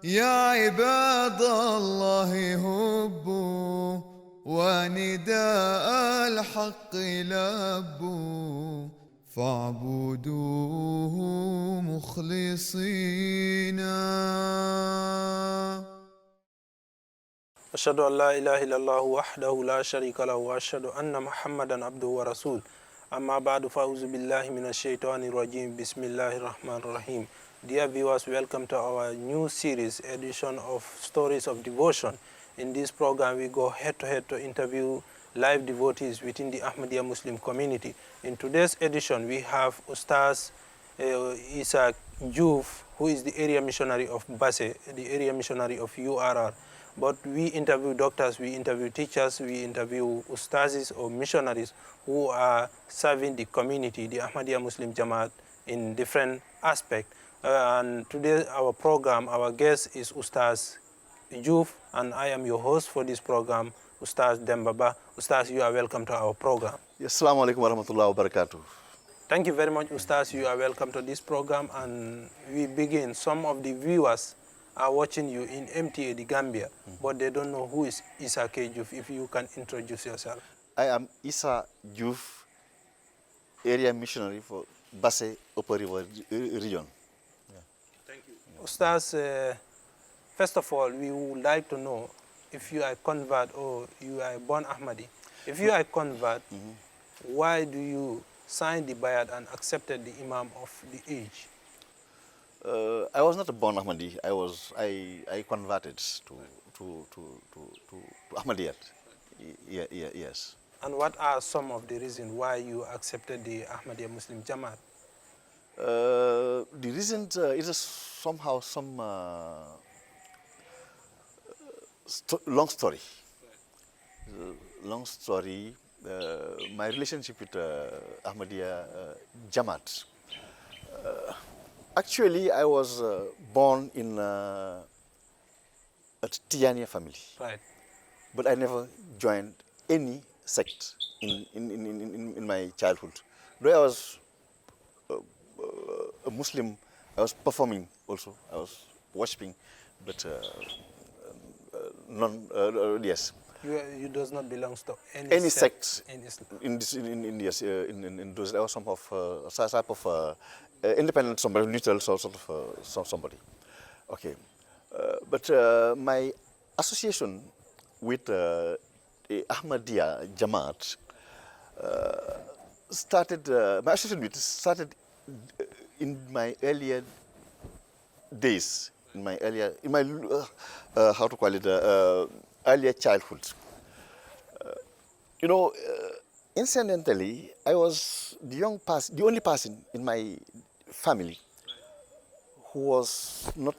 يا عباد الله هبوا ونداء الحق لبوا فاعبدوه مخلصين. أشهد أن لا إله إلا الله وحده لا شريك له وأشهد أن محمدا عبده ورسوله أما بعد فأعوذ بالله من الشيطان الرجيم بسم الله الرحمن الرحيم. Dear viewers, welcome to our new series edition of Stories of Devotion. In this program we go head to head to interview live devotees within the Ahmadiyya Muslim community. In today's edition we have Ustaz Issa Diouf, who is the area missionary of Basse, the area missionary of URR. But we interview doctors, we interview teachers, we interview ustazis or missionaries who are serving the community, the Ahmadiyya Muslim Jamaat, in different aspects. And today our program, our guest is Ustaz Diouf, and I am your host for this program, Ustaz Dembaba. Ustaz, you are welcome to our program. Assalamu alaikum wa rahmatullahi wa barakatuh. Thank you very much, Ustaz. You are welcome to this program, and we begin. Some of the viewers are watching you in MTA The Gambia, but they don't know who is Issa Diouf. If you can introduce yourself. I am Issa Diouf, area missionary for Basse Upper River region. Thank you. Ustaz, first of all, we would like to know if you are a convert or you are a born Ahmadi. If you are a convert, why do you sign the bayat and accepted the Imam of the age? I was not a born Ahmadi. I converted to Ahmadiyat. Yes. And what are some of the reasons why you accepted the Ahmadiyya Muslim Jamaat? The reason is somehow some long story. Long story. My relationship with Ahmadiyya Jamaat. Actually, I was born in a Tijaniya family. Right. But I never joined any sect in my childhood. Though I was a Muslim, I was performing also. I was worshipping, but yes. You does not belong to Any sect in Islam. in those. I was some of type of independent, somebody neutral, sort of somebody. Okay, but my association with the Ahmadiyya Jamaat started. My association with it started in my earlier days, in my how to call it, earlier childhood. Incidentally, I was the only person in my family who was not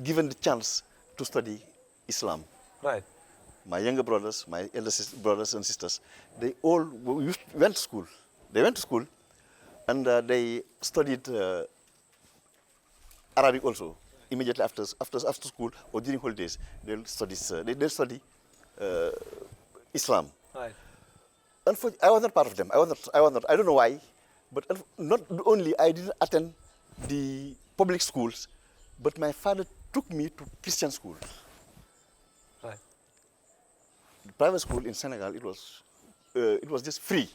given the chance to study Islam. Right. My younger brothers, my elder brothers and sisters, they all went to school. They went to school, and they studied Arabic also. Immediately after school or during holidays, they'll study Islam. Right. Unfortunately, I was not part of them. I was not. I don't know why, but not only I didn't attend the public schools, but my father took me to Christian school. Right. The private school in Senegal, it was just free,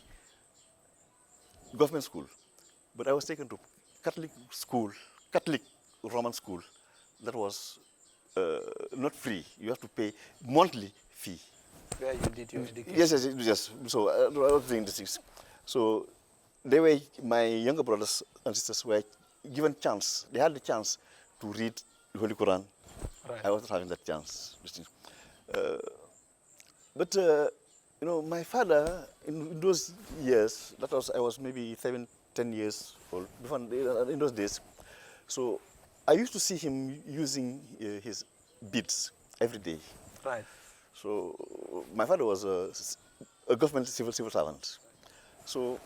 government school, but I was taken to Catholic school, Catholic Roman school, that was not free. You have to pay monthly fee. Where you did your education? Yes. So I was doing these things. So they were, my younger brothers and sisters were given chance. They had the chance to read the Holy Quran. Right. I was not having that chance. But my father in those years, I was maybe 7, 10 years old. In those days, so I used to see him using his beads every day. Right. So my father was a government civil servant. So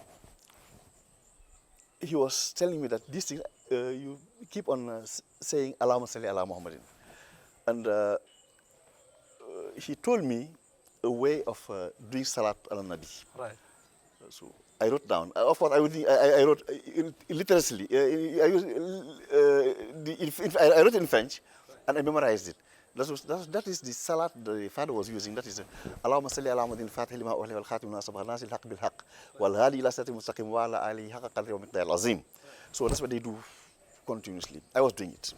he was telling me that these things, you keep on saying Allahumma salli ala Muhammadin. And he told me a way of doing salat ala Nabi. Right. So I wrote down. Of course, I wrote literally. I wrote it in French, and I memorized it. That is the salat the father was using. That is Allahumma salli ala Muhammadin fatih lima uhli wal khatim lima sabah nasil haq bil haq wal hadi ila siratil mustaqim wa ala alihi haqqa qadri wa miqdaril azim. So that's what they do continuously. I was doing it.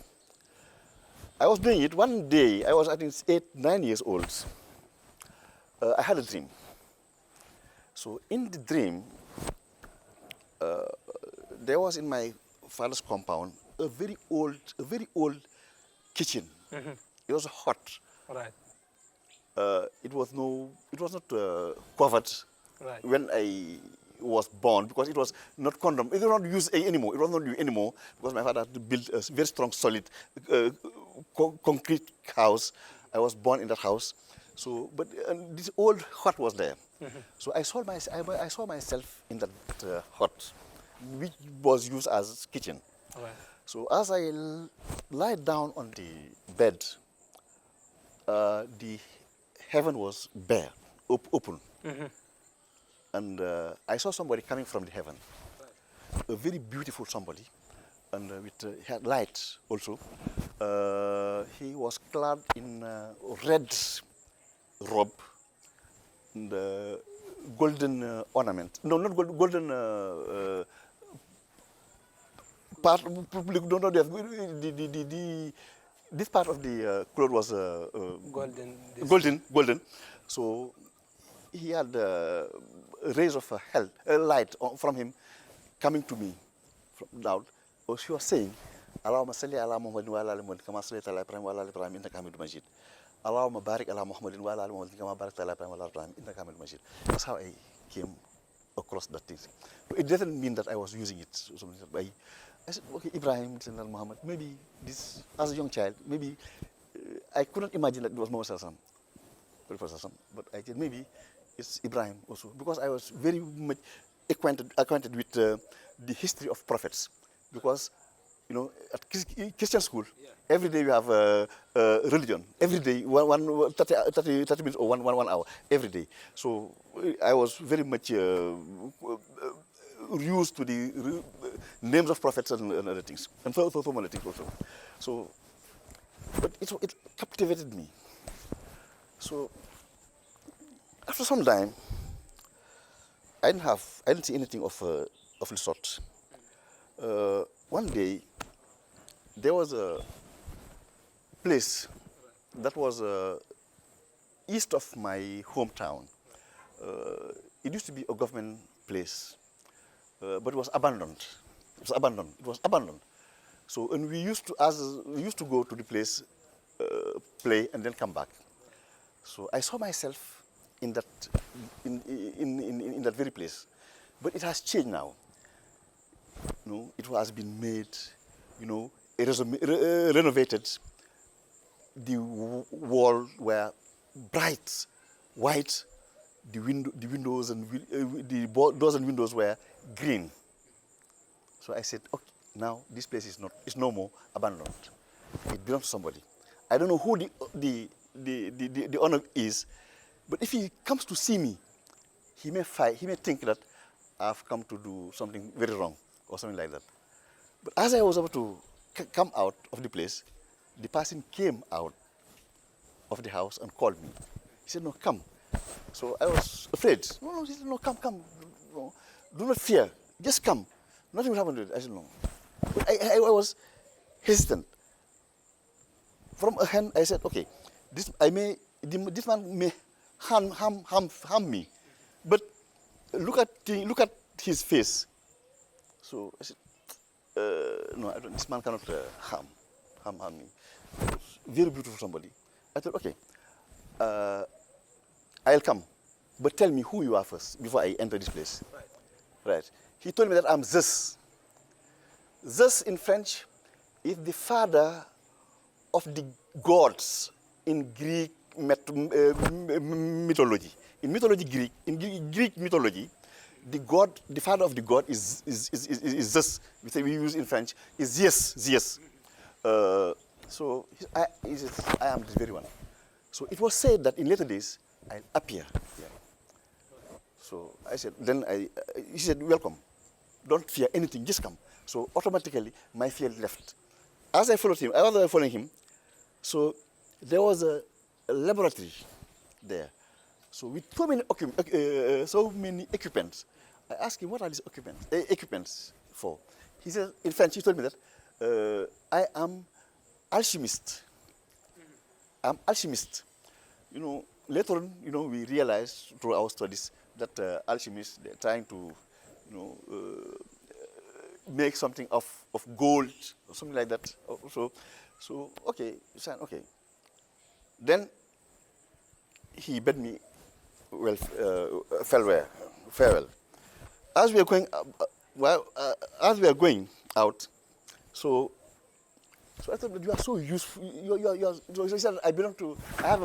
One day. I was, I think, 8, 9 years old. I had a dream. So in the dream, there was in my father's compound a very old kitchen. It was hot. Right. It was not covered Right. when I was born, because it was not condemned. It was not used anymore. It was not used anymore because my father had to build a very strong, solid concrete house. I was born in that house. So, but this old hut was there. So I saw myself in that hut, which was used as kitchen. Right. So as I lie down on the bed, the heaven was bare, open. And I saw somebody coming from the heaven, a very beautiful somebody, and with had light also. He was clad in red robe and golden ornament. No, not golden part. This part of the cloth was golden. So he had rays of light from him coming to me from down. So she was saying, Allahumma salli ala Muhammadin wa ala ali Muhammadin kama sallaita ala Ibrahim wa ala ali Ibrahim innaka Hamidum Majid. Allahumma barik ala Muhammadin wa ala ali Muhammadin kama barakta ala Ibrahim wa ala ali Ibrahim innaka Hamidum Majid. That's how I came across that thing. It doesn't mean that I was using it. I said, okay, Ibrahim, Muhammad, maybe this, as a young child, maybe I couldn't imagine that it was Muhammad Sallallahu, but I said maybe it's Ibrahim also, because I was very much acquainted with the history of prophets, because at Christian school, every day we have religion. Every day, 30 minutes or one hour, every day. So I was very much used to the names of prophets and other things, and so other things also. So, but it captivated me. So after some time, I didn't see anything of the sort. One day, there was a place that was east of my hometown. It used to be a government place, but it was abandoned. It was abandoned. So, and we used to go to the place, play, and then come back. So I saw myself in that very place, but it has changed now. It has been made, renovated. The walls were bright, white. The windows and the doors and windows were green. So I said, okay, now this place is no more abandoned. It belongs to somebody. I don't know who the owner is, but if he comes to see me, he may think that I've come to do something very wrong or something like that. But as I was able to come out of the place, the person came out of the house and called me. He said, no, come. So I was afraid. No, he said, no, come. No, do not fear. Just come. Nothing will happen to it. I said, no. But I was hesitant. From a hand, I said, okay, this man may harm me, but look at his face. So I said, no, this man cannot harm me. Very beautiful somebody. I thought, okay, I'll come, but tell me who you are first before I enter this place. Right. He told me that I'm Zeus. Zeus in French is the father of the gods in Greek mythology. In Greek mythology, the father of the god is Zeus. We use in French is Zeus. So I am this very one. So it was said that in later days I'll appear here. So I said, he said, welcome. Don't fear anything, just come. So automatically, my fear left. As I followed him, I was following him. So there was a laboratory there. So with so many equipments, I asked him, what are these equipments for? He said, in French, he told me that I am alchemist. I'm alchemist. You know, later on, you know, we realized through our studies that alchemists, they're trying to, you know, make something of gold or something like that. So okay, okay. Then he bade me farewell. As we are going, as we are going out, so I thought that you are so useful. So he said, I have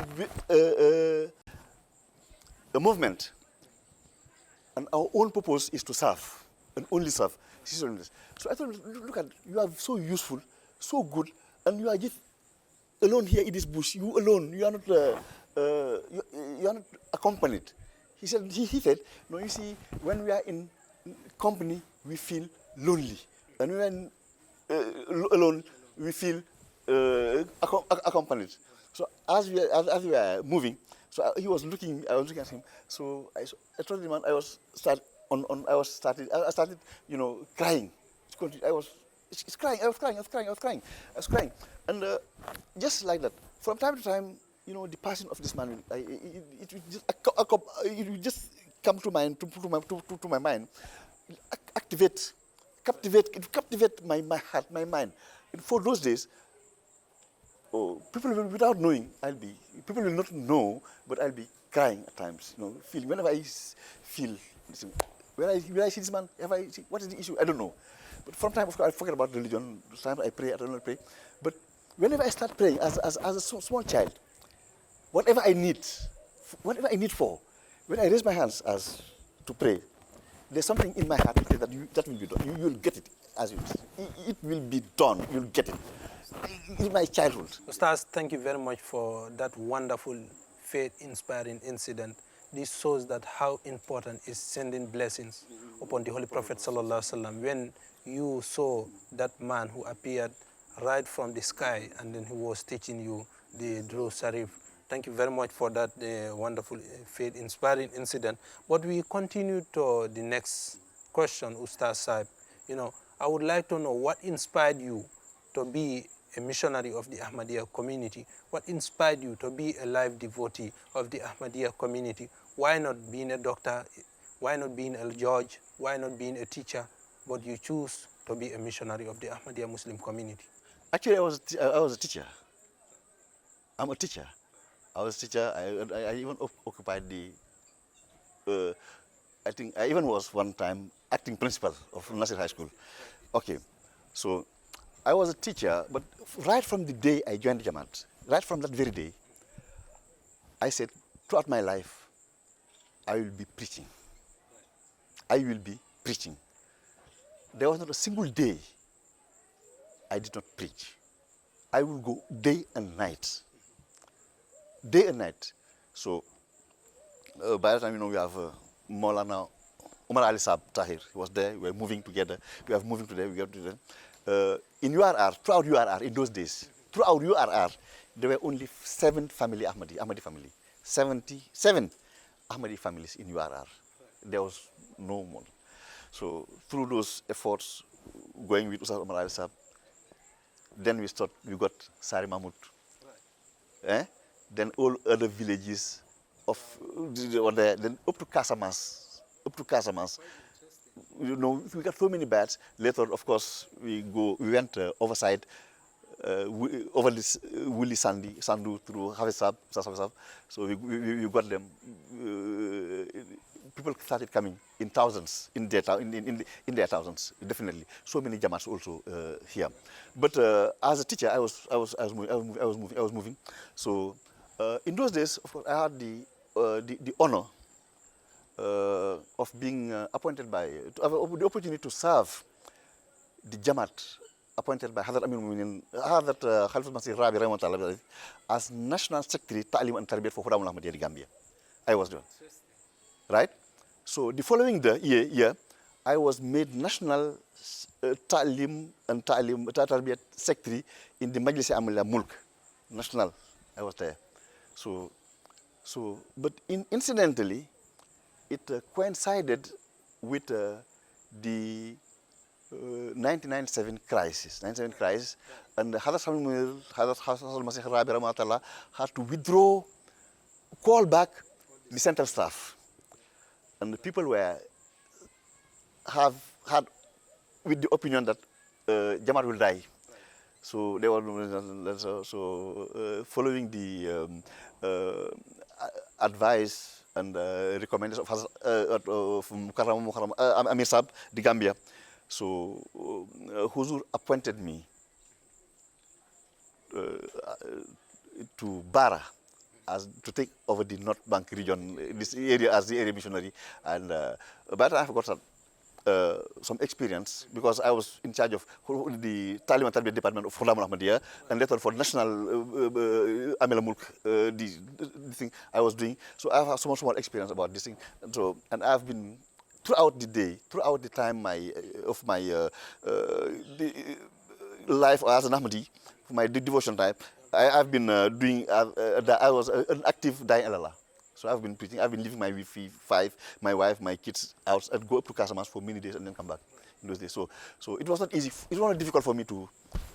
a movement, and our own purpose is to serve, and only serve. So I thought, look at, you are so useful, so good, and you are just alone here in this bush. You alone. You are not. You are not accompanied. He said, no. You see, when we are in company, we feel lonely, and when alone, we feel accompanied. So as we are moving, so he was looking. I was looking at him. So I told him, I started, you know, crying. I was crying, and just like that, from time to time, you know, the passing of this man, it will just come to my mind, captivate my heart, my mind. And for those days, people will, without knowing, people will not know, but I'll be crying at times. You know, whenever I feel, when I see this man, what is the issue? I don't know. But from time, of course, I forget about religion. Sometimes I pray, I don't pray. But whenever I start praying, as a small child, whatever I need for, when I raise my hands as to pray, there's something in my heart that will be done. You will get it as it will be done. You'll get it. In my childhood. Ustaz, thank you very much for that wonderful, faith-inspiring incident. This shows that how important is sending blessings upon the Holy Prophet Sallallahu Alaihi Wasallam. When you saw that man who appeared right from the sky and then he was teaching you the Drew Sharif. Thank you very much for that wonderful, faith-inspiring incident. But we continue to the next question, Ustaz Saib. You know, I would like to know what inspired you to be a missionary of the Ahmadiyya community. What inspired you to be a live devotee of the Ahmadiyya community? Why not being a doctor? Why not being a judge? Why not being a teacher? But you choose to be a missionary of the Ahmadiyya Muslim community. Actually, I was a teacher. I'm a teacher. I was a teacher. I even occupied the. I think I even was one time acting principal of Nasir High School. Okay, so I was a teacher, but right from the day I joined the Jamaat, right from that very day, I said, throughout my life, I will be preaching. I will be preaching. There was not a single day I did not preach. I will go day and night. Day and night. So, by the time, you know, we have Maulana Umar Ali Saab Tahir. He was there. We were moving together. We are moving together. We got together. In URR, throughout URR, in those days, throughout URR, there were only 7 family Ahmadi family. 77 Ahmadi families in URR. There was no more. So through those efforts, going with Ustaz Umar Ali Saab, then we got Sari Mahmud. Right. Then all other villages were there. Then up to Casamas. You know, we got so many bats. Later, of course, we went overside, over this Wuli Sandu through Havisab. So we got them. People started coming in thousands, in their thousands, definitely. So many Jamaats also here. But as a teacher, I was moving. So in those days, of course, I had the honor of being appointed the opportunity to serve the Jamaat appointed by Hazrat Amir Mu'minin, Hazrat Khalifat Masih Rabi Rahimahullah as National Secretary Ta'lim and Tarbiyat for Khudamul Ahmadiyya The Gambia. I was there. Right? So the following year, I was made national Ta'lim and Tarbiyat secretary in the Majlis Amila Mulk, national. I was there. But incidentally, it coincided with the 1997 crisis, and Hazrat Hassan Masih Rabi Rahmatullah had to withdraw, call back the central staff, and the people had with the opinion that Jamaat will die. So they were following the advice and recommendation of Amir Sab, the Gambia. So Huzur appointed me to Bara to take over the North Bank region, this area as the area missionary, and but I have got some experience because I was in charge of the Talim and Tarbiyat department of Hulam Ahmadiyya, and later for national Amila Mulk, the thing I was doing. So I have so much more experience about this thing. So, and I have been throughout the time of my life as an Ahmadi, my devotion time, I've been doing. I was an active Da'i Allah. So I've been preaching. I've been leaving my my wife, my kids out, and go up to Casamance for many days and then come back in those days. So it was not easy. It was not difficult for me to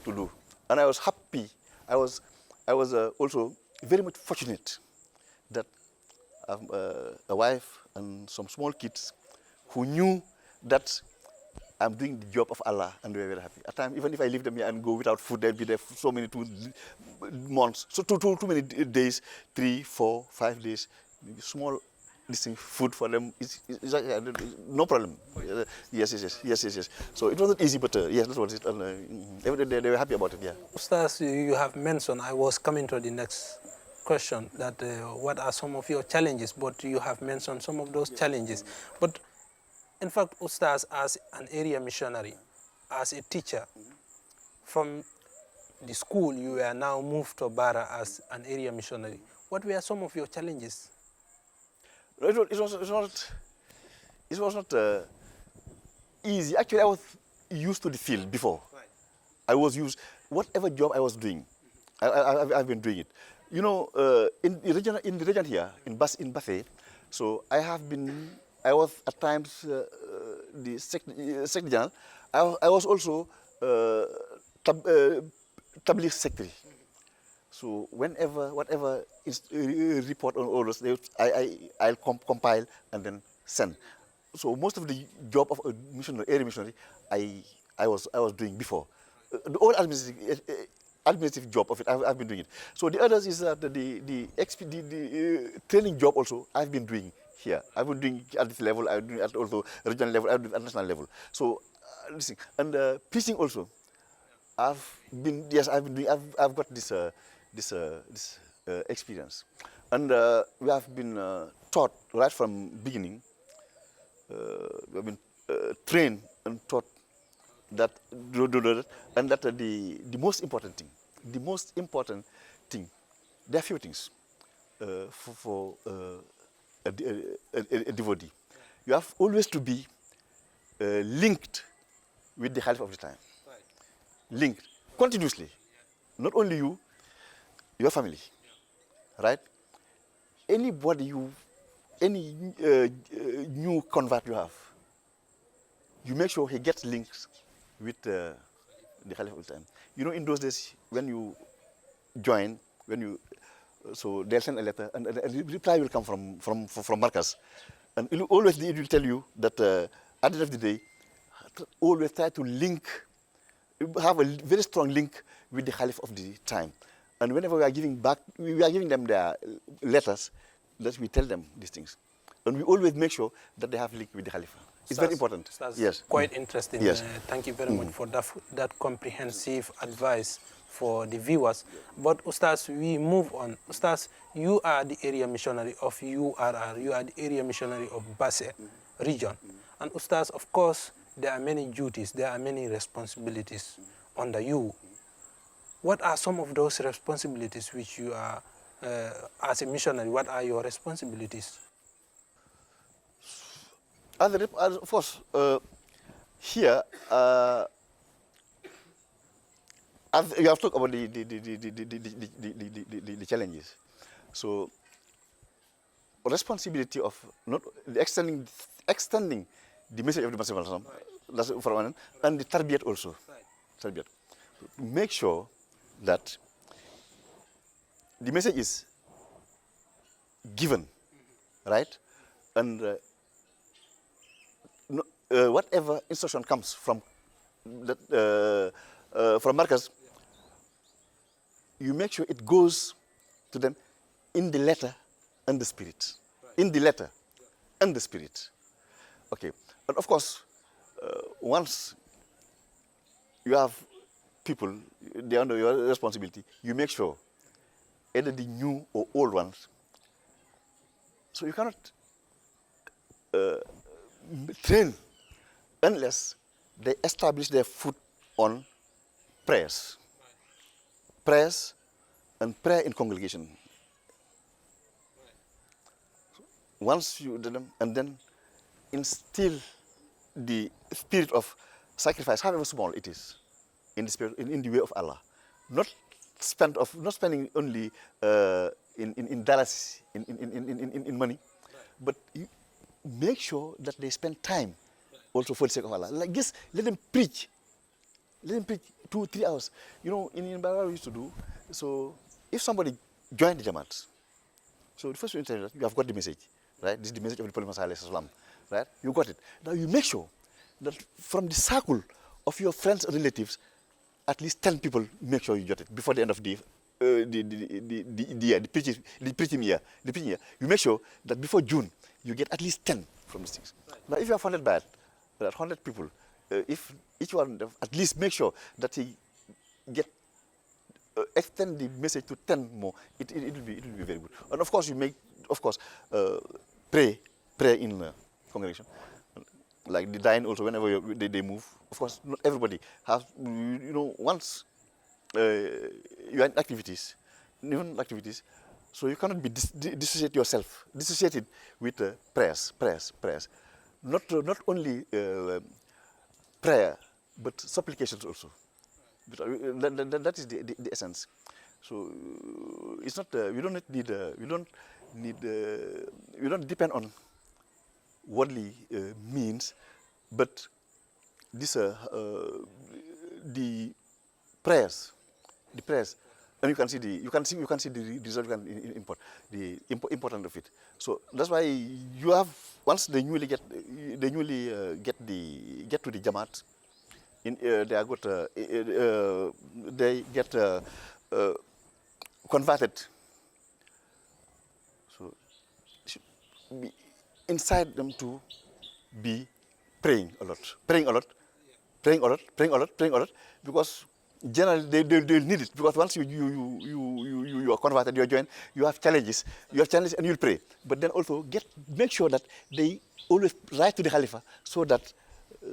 do, and I was happy. I was also very much fortunate that I have a wife and some small kids who knew that I'm doing the job of Allah, and they were very happy. At times, even if I leave them here and go without food, they'll be there for so many 2 months, so too many days, 3, 4, 5 days. Small food for them is no problem. Yes. So it wasn't easy, but yes, that was it. And they were happy about it. Yeah. Ustaz, you have mentioned, I was coming to the next question, that what are some of your challenges? But you have mentioned some of those challenges. But in fact, Ustaz, as an area missionary, as a teacher, from the school you are now moved to Bara as an area missionary. What were some of your challenges? It was not easy. Actually, I was used to the field before. Right. I was used, whatever job I was doing, I've been doing it. You know, in the region here, in Basse, so I was at times the secretary general. I was also Tabligh secretary. So whatever is report on orders, I'll compile and then send. So most of the job of a missionary, area missionary, I was doing before. The whole administrative job of it, I've been doing it. So the others is that the training job also I've been doing here. I've been doing at this level, I've been doing at also regional level, I've been at national level. So listen, and preaching also, I've got this experience, and we have been taught right from beginning. We have been trained and taught that, and that the most important thing, there are few things for a devotee. You have always to be linked with the Khalif of the time. Right. Linked continuously, not only you, your family, right? Anybody any new convert you have, you make sure he gets links with the Khalif of the time. You know, in those days, when you join, so they'll send a letter, and a reply will come from Marcus, and it will tell you that at the end of the day, always try to have a very strong link with the Khalif of the time. And whenever we are giving them their letters, that we tell them these things. And we always make sure that they have link with the Khalifa. It's very important. Yes. Quite interesting. Yes. Thank you very much for that comprehensive advice for the viewers. But Ustaz, we move on. Ustaz, you are the area missionary of URR. You are the area missionary of Basse region. And Ustaz, of course, there are many duties, there are many responsibilities under you. What are some of those responsibilities which you are, as a missionary, what are your responsibilities? Of course, here, you have talked about the challenges. So, responsibility of not the extending the message of the Masih, that's for one, and the tarbiyat also. Tarbiyat. To make sure that the message is given, right? And whatever instruction comes from that from Marcus, you make sure it goes to them in the letter and the spirit. In the letter and the spirit. Okay. But of course, once you have people, they are under your responsibility, you make sure either the new or old ones. So you cannot train unless they establish their foot on prayers. Prayers and prayer in congregation. Once you do them, and then instill the spirit of sacrifice, however small it is, in the spirit, in the way of Allah. Not spending only in dollars, in money, but you make sure that they spend time also for the sake of Allah. Like this, let them preach. Let them preach 2-3 hours. You know, in Bangladesh we used to do, so if somebody joined the Jamaat, so the first thing is you have got the message, right? This is the message of the Prophet Muhammad, right? You got it. Now you make sure that from the circle of your friends and relatives, at least 10 people make sure you got it before the end of the year, the preaching year. You make sure that before June, you get at least 10 from these things. Right. Now, if you are funded by that 100 people, if each one at least make sure that he get extend the message to 10 more, it will be very good. And of course, you make pray in congregation. Like the dying also, whenever they move, of course, not everybody has, you know, once you are in activities, so you cannot be dissociated with prayers. Not only prayer, but supplications also. That is the essence. So it's not, we don't depend on worldly means, but this the prayers, and you can see the result, you can import the importance of it. So that's why you have, once they newly get to the Jamaat, they get converted. So it should be inside them to be praying a lot, because generally they need it, because once you are converted, you are joined, you have challenges and you'll pray. But then also make sure that they always write to the Khalifa, so that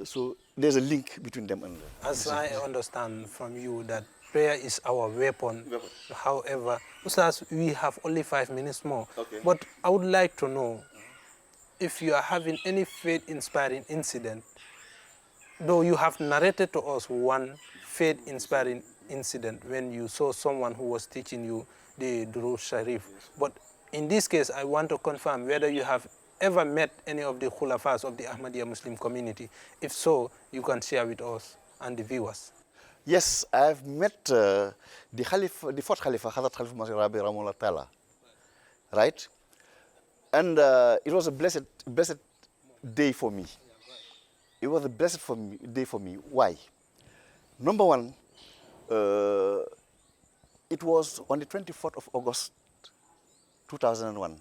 so there's a link between them and as I understand from you that prayer is our weapon. However, Ustaz, we have only 5 minutes more. Okay. But I would like to know if you are having any faith-inspiring incident, though you have narrated to us one faith-inspiring incident when you saw someone who was teaching you the Durud Sharif. But in this case, I want to confirm whether you have ever met any of the Khulafas of the Ahmadiyya Muslim community. If so, you can share with us and the viewers. Yes, I've met the fourth Khalifa, Hazrat Khalifah Masih Rabi Rahimahullah Ta'ala, right? And it was a blessed day for me. It was a blessed day for me. Why? Number one, it was on the 24th of August, 2001.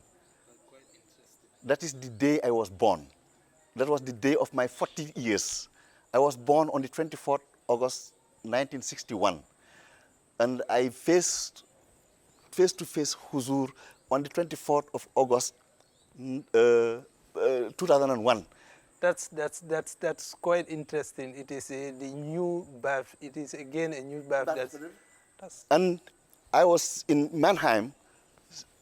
That is the day I was born. That was the day of my 40 years. I was born on the 24th August, 1961. And I face to face Huzur on the 24th of August, 2001. That's quite interesting. It is the new birth. It is again a new birth. And I was in Mannheim,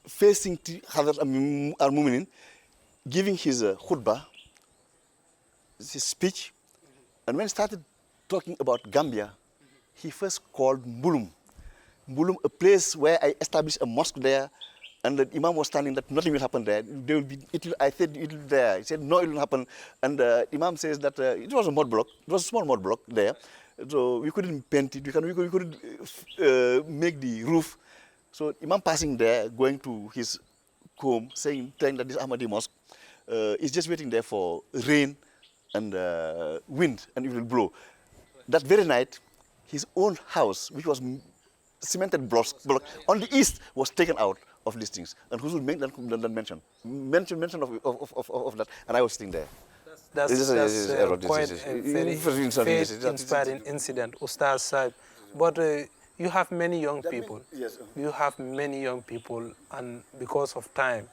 facing Hazrat al-Muminin, giving his khutbah his speech, and when he started talking about Gambia, he first called Mbulum. Mbulum, a place where I established a mosque there, and the Imam was standing that nothing will happen there. There will be, I said it will there. He said no, it will happen. And the Imam says that it was a mud block. It was a small mud block there, so we couldn't paint it. We couldn't make the roof. So Imam passing there, going to his home, telling that this Ahmadi mosque is just waiting there for rain and wind, and it will blow. That very night, his own house, which was cemented block on the east, was taken out of these things. And Huzul made that mention of that, and I was sitting there. That's quite a very faith-inspiring incident, Ustaz Saib. But you have many young people. Yes. You have many young people, and because of time,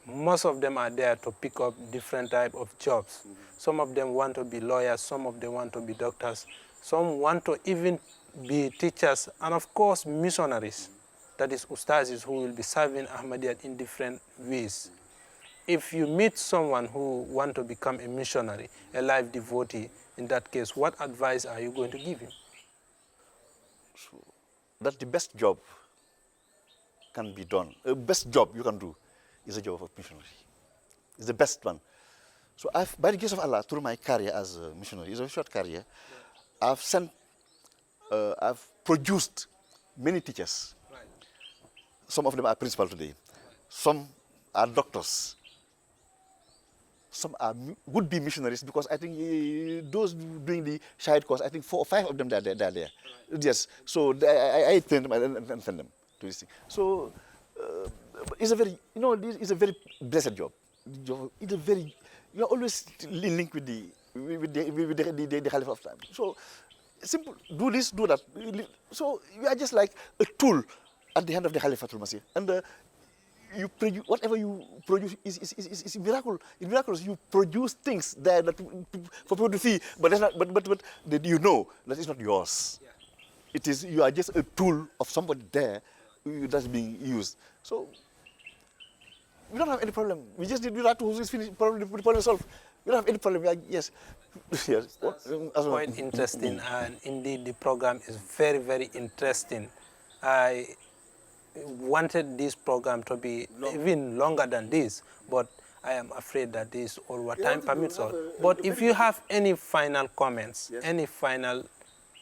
most of them are there to pick up different type of jobs. Some of them want to be lawyers, some of them want to be doctors, some want to even be teachers, and of course missionaries. That is Ustazis who will be serving Ahmadiyat in different ways. If you meet someone who wants to become a missionary, a life devotee, in that case, what advice are you going to give him? So, that the best job can be done. The best job you can do is a job of missionary. It's the best one. So by the grace of Allah, through my career as a missionary, it's a short career, I've produced many teachers. Right. Some of them are principal today. Some are doctors. Some are would-be missionaries, because I think those doing the Shahid course, I think 4 or 5 of them they are there. Right. Yes. So I train them and send them to this thing. So it's a very, it's a very blessed job. It's a very, you're always linked with the Khalifa of time. So simple, do this, do that. So you are just like a tool at the hand of the Khalifatul Masih. And you produce, whatever you produce is miracle. It's miraculous. You produce things there that for people to see, but that's not. But you know that it's not yours. Yeah. It is. You are just a tool of somebody there that's being used. So we don't have any problem. We just need to finish the problem solved. We don't have any problem. Yes. Yes. That's quite interesting, and indeed the program is very, very interesting. I wanted this program to be even longer than this, but I am afraid that this is all what time permits us. But if you have any final comments, any final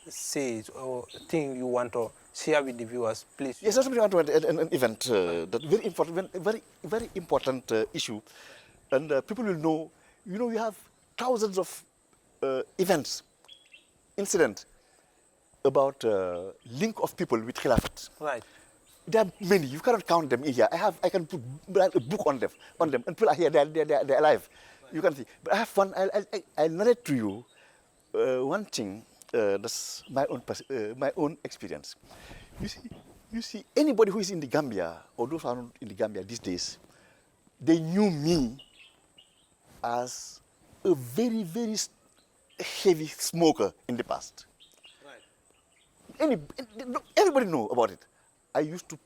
says or thing you want to share with the viewers, please. Yes, I want to an event that very important, very important issue, and people will know. We have thousands of events, incidents about link of people with Khilafat. Right. There are many. You cannot count them in here. I can write a book on them, and people are here. They're alive. Right. You can see. But I have one. I'll narrate to you one thing. That's my own experience. You see, anybody who is in the Gambia or those who are not in the Gambia these days, they knew me as a very, very heavy smoker in the past. Right. Everybody know about it. I used to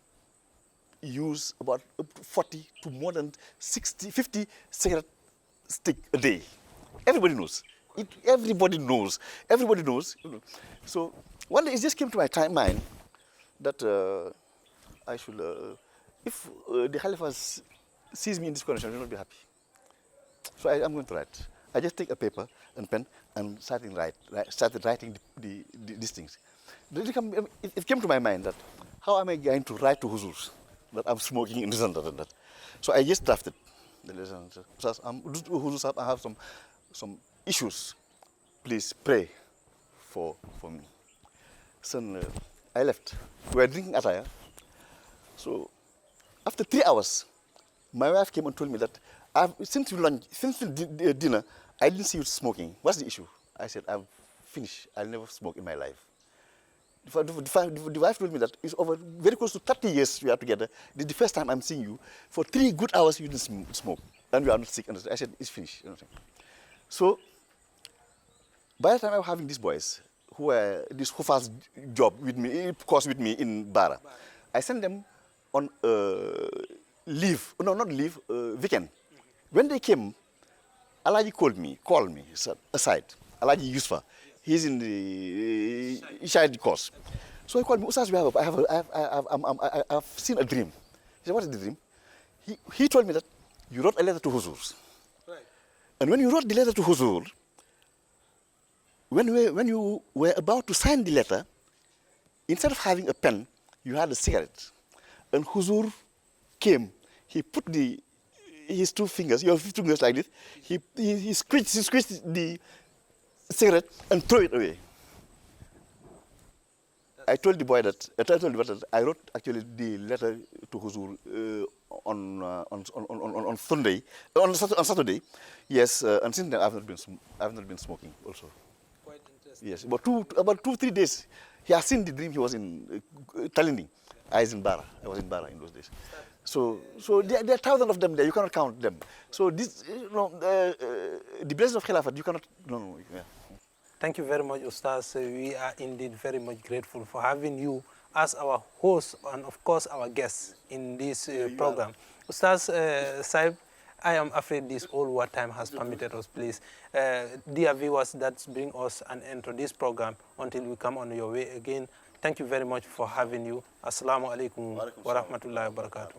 use about 40 to more than 60, 50 cigarette stick a day. Everybody knows. Everybody knows. Everybody knows. So one day it just came to my mind that I should, if the Khalifa sees me in this condition, he will not be happy. So I'm going to write. I just take a paper and pen and started writing these things. It came to my mind that how am I going to write to Huzurs that I'm smoking in this and that. So I just drafted the lesson. Huzurs, I have some issues. Please pray for me. So I left. We were drinking attire. So after 3 hours, my wife came and told me that since dinner, I didn't see you smoking. What's the issue? I said, I'm finished. I'll never smoke in my life. The wife told me that it's over very close to 30 years we are together. This is the first time I'm seeing you. For 3 good hours you didn't smoke. And we are not sick. And I said, it's finished. So by the time I was having these boys, who were this Hufa's job with me, course with me in Bara, I sent them on leave. No, not leave, weekend. When they came, Alaji called me aside. Alaji Yusfa, he's in the Ishide course. So he called me, Ustaz, I've seen a dream. He said, what is the dream? He told me that you wrote a letter to Huzur. Right. And when you wrote the letter to Huzur, when you were about to sign the letter, instead of having a pen, you had a cigarette. And Huzur came. He put his two fingers like this. He squeezed the cigarette and threw it away. I told the boy that I wrote actually the letter to Huzur on Sunday, on Saturday. Yes, and since then I've not been smoking also. Quite interesting. Yes, about 2-3 days. He has seen the dream. He was in Talinding. I was in Bara in those days. So there are thousands of them there. You cannot count them. So this, the blessing of Khilafat, you cannot. No. Yeah. Thank you very much, Ustaz. We are indeed very much grateful for having you as our host and, of course, our guest in this program. Ustaz Saib, I am afraid this all what time has permitted us, please. Dear viewers, that brings us an end to this program until we come on your way again. Thank you very much for having you. Assalamu alaikum wa rahmatullahi wa barakatuh.